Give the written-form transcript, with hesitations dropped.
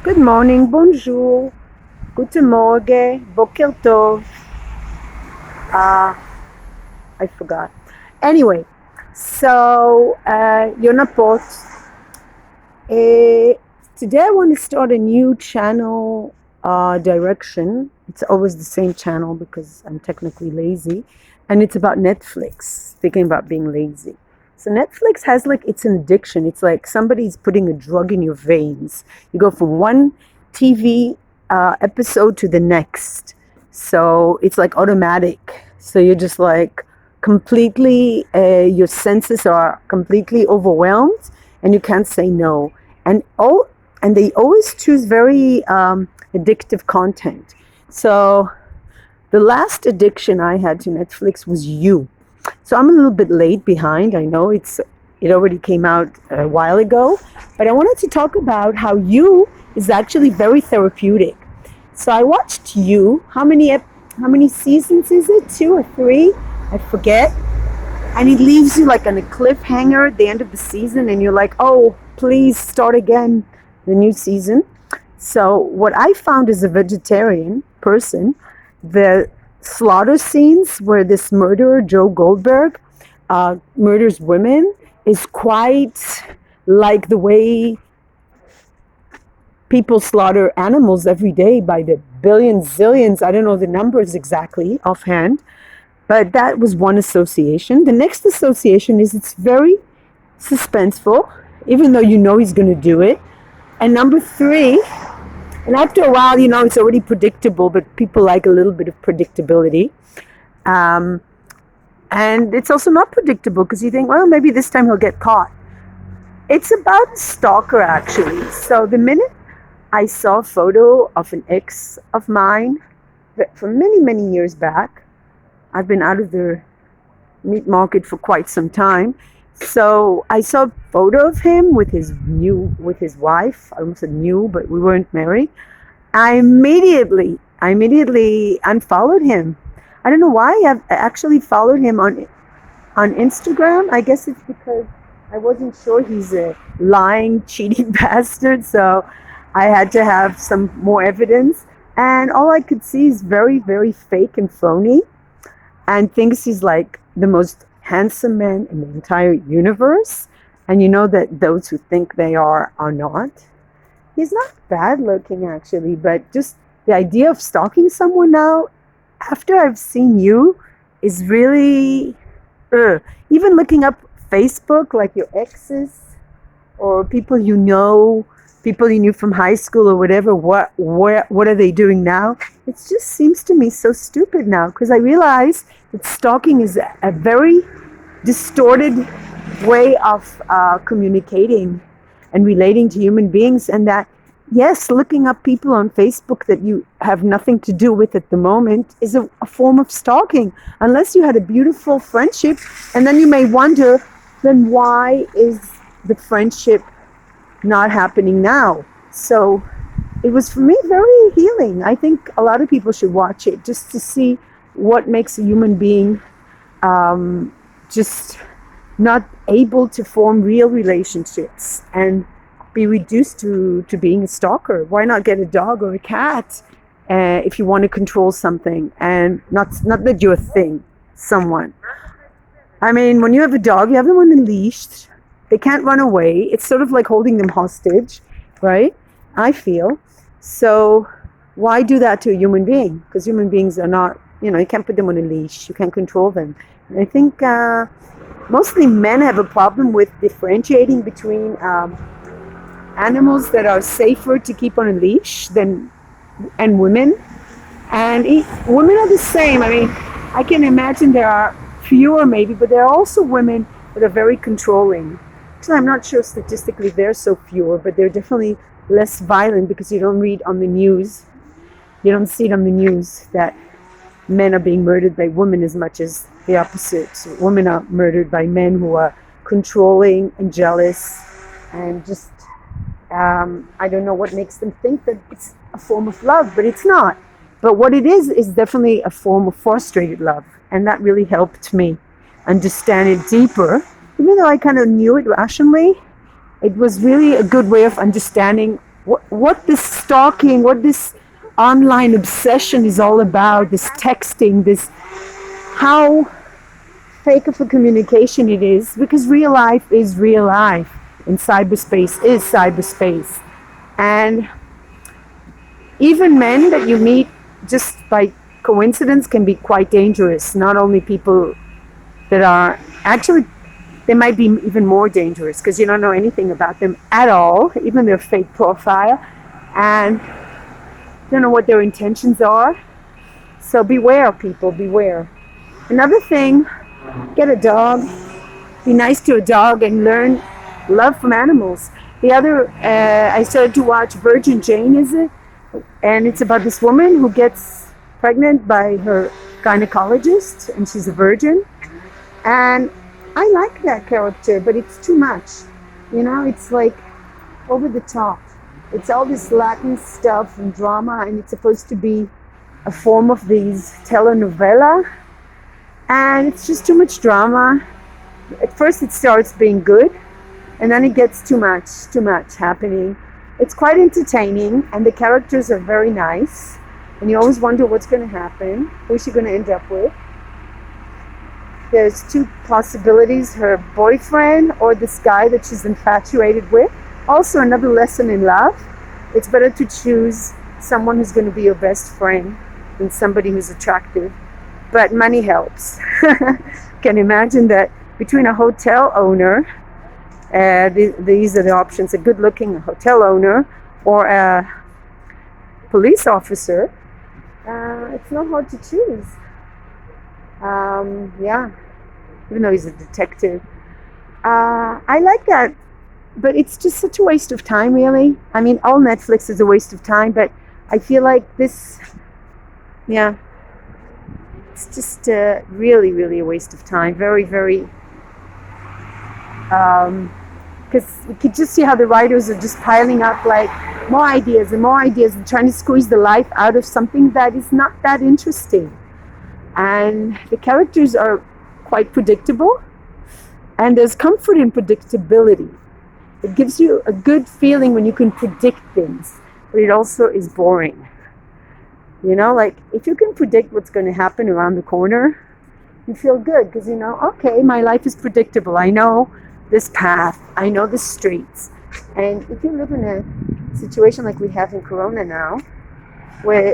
Good morning, bonjour, guten Morgen, boker tov. Uh, I forgot. Anyway, so Yona Pot. Uh, Today I want to start a new channel direction. It's always the same channel because I'm technically lazy, and it's about Netflix. Speaking about being lazy. So Netflix has like it's an addiction. It's like somebody's putting a drug in your veins. You go from one TV episode to the next. So it's like automatic. So you're just like completely, your senses are completely overwhelmed and you can't say no. And they always choose very addictive content. So the last addiction I had to Netflix was You. So I'm a little bit late behind. I know it already came out a while ago, but I wanted to talk about how You is actually very therapeutic. So I watched You. How many seasons is it? 2 or 3? I forget. And it leaves you like on a cliffhanger at the end of the season, and you're like, oh, please start again the new season. So what I found as a vegetarian person, the slaughter scenes where this murderer, Joe Goldberg, murders women is quite like the way people slaughter animals every day by the billions, zillions. I don't know the numbers exactly offhand, but that was one association. The next association is it's very suspenseful, even though you know he's going to do it. And number 3, and after a while, it's already predictable, but people like a little bit of predictability. And it's also not predictable because you think, well, maybe this time he'll get caught. It's about a stalker, actually. So the minute I saw a photo of an ex of mine from many, many years back, I've been out of the meat market for quite some time. So I saw a photo of him with his wife. I almost said new, but we weren't married. I immediately unfollowed him. I don't know why. I actually followed him on Instagram. I guess it's because I wasn't sure he's a lying, cheating bastard. So I had to have some more evidence. And all I could see is very, very fake and phony, and thinks he's like the most handsome man in the entire universe. And you know that those who think they are not. He's not bad looking, actually, but just the idea of stalking someone now, after I've seen You, is really, even looking up Facebook, like your exes, or people you knew from high school or whatever, what are they doing now? It just seems to me so stupid now, because I realize that stalking is a very distorted way of communicating and relating to human beings, and that, yes, looking up people on Facebook that you have nothing to do with at the moment is a form of stalking, unless you had a beautiful friendship, and then you may wonder, then why is the friendship not happening now? So it was, for me, very healing. I think a lot of people should watch it just to see what makes a human being just not able to form real relationships and be reduced to being a stalker. Why not get a dog or a cat if you want to control something, and not that you're a thing, someone. I mean, when you have a dog, you have them on a leash. They can't run away. It's sort of like holding them hostage, right? I feel. So why do that to a human being? Because human beings are not, you can't put them on a leash. You can't control them. And I think mostly men have a problem with differentiating between animals that are safer to keep on a leash and women. And women are the same. I mean, I can imagine there are fewer maybe, but there are also women that are very controlling. So I'm not sure statistically they're so fewer, but they're definitely less violent, because you don't read on the news. You don't see it on the news that men are being murdered by women as much as the opposite. So women are murdered by men who are controlling and jealous, and just, I don't know what makes them think that it's a form of love, but it's not. But what it is definitely a form of frustrated love. And that really helped me understand it deeper. Even though I kind of knew it rationally, it was really a good way of understanding what this stalking, what this online obsession is all about, this texting, this how fake of a communication it is, because real life is real life and cyberspace is cyberspace. And even men that you meet just by coincidence can be quite dangerous. Not only people that are actually, they might be even more dangerous because you don't know anything about them at all, even their fake profile, and you don't know what their intentions are. So beware, people, beware. Another thing, get a dog, be nice to a dog, and learn love from animals. The other, I started to watch Virgin Jane, is it? And it's about this woman who gets pregnant by her gynecologist, and she's a virgin. And I like that character, but it's too much. You know, it's like over the top. It's all this Latin stuff and drama, and it's supposed to be a form of these telenovela. And it's just too much drama. At first it starts being good, and then it gets too much happening. It's quite entertaining, and the characters are very nice, and you always wonder what's going to happen, who's she going to end up with. There's two possibilities, her boyfriend or this guy that she's infatuated with. Also another lesson in love. It's better to choose someone who's going to be your best friend than somebody who's attractive. But money helps. Can imagine that between a hotel owner, these are the options, a good-looking hotel owner or a police officer, it's not hard to choose. Yeah, even though he's a detective. I like that, but it's just such a waste of time, really. I mean, all Netflix is a waste of time, but I feel like this, yeah, it's just really, really a waste of time. Very, very, because we could just see how the writers are just piling up like more ideas and trying to squeeze the life out of something that is not that interesting. And the characters are quite predictable, and there's comfort in predictability. It gives you a good feeling when you can predict things, but it also is boring. You know, like if you can predict what's going to happen around the corner, you feel good because you know, okay, my life is predictable. I know this path, I know the streets. And if you live in a situation like we have in Corona now, where